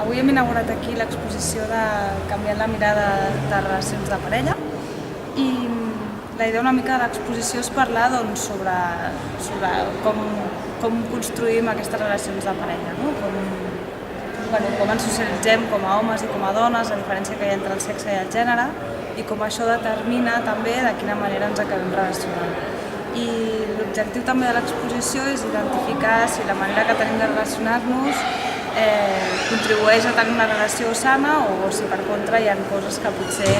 Avui hem inaugurat aquí l'exposició de Canviant la mirada de relacions de parella i la idea una mica de l'exposició és parlar sobre com construïm aquestes relacions de parella, no? Com ens socialitzem com a homes i com a dones, la diferència que hi ha entre el sexe i el gènere i com això determina també de quina manera ens acabem relacionant. I l'objectiu també de l'exposició és identificar si la manera que tenim de relacionar-nos contribueix a tenir una relació sana o si per contra hi ha coses que potser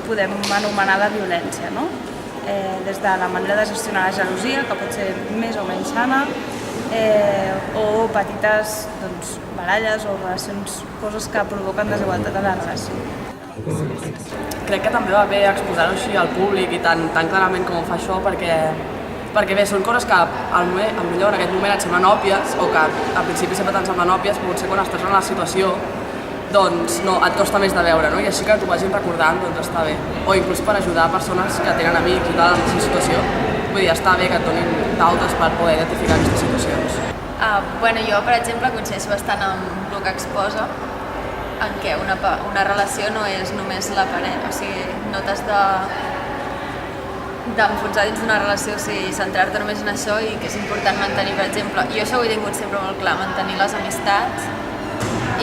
podem anomenar de violència, no? Des de la manera de gestionar la gelosia, que pot ser més o menys sana, o petites baralles o relacions, coses que provoquen desigualtat en la relació. Crec que també va bé exposar-ho així al públic i tan clarament com ho fa això perquè bé, són coses que potser en aquest moment et semblen òbvies o que al principi sempre te'n semblen òbvies, però potser quan estàs en la situació doncs no, et costa més de veure, no? I així que t'ho vagin recordant doncs està bé. O inclús per ajudar persones que tenen amics i tal en aquesta situació. Vull dir, està bé que et donin pautes per poder identificar aquestes situacions. Jo, per exemple, coincideixo bastant amb el que exposa, en què una relació no és només la parella, o sigui, no t'has d'enfonsar dins d'una relació, o sigui, centrar-te només en això i que és important mantenir, per exemple, jo això ho he tingut sempre molt clar, mantenir les amistats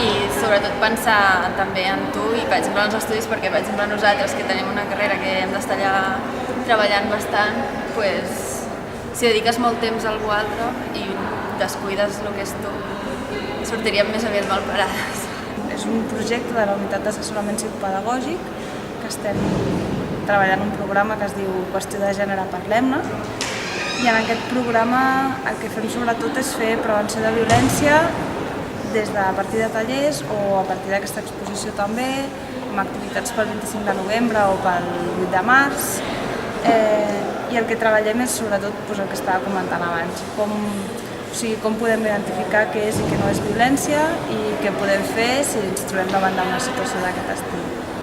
i sobretot pensar també en tu i, per exemple, en els estudis, perquè, per exemple, nosaltres que tenim una carrera que hem d'estar allà treballant bastant, doncs, si dediques molt temps a algú altre i descuides el que és tu, sortiríem més aviat mal parades. És un projecte de la Unitat d'Assessorament Psicopedagògic que estem treballant un programa que es diu Qüestió de Gènere, parlem-ne, i en aquest programa el que fem sobretot és fer prevenció de violència des de a partir de tallers o a partir d'aquesta exposició també, amb activitats pel 25 de novembre o pel 8 de març, i el que treballem és sobretot el que estava comentant abans, com podem identificar què és i què no és violència i què podem fer si ens trobem davant d'una situació d'aquest estil.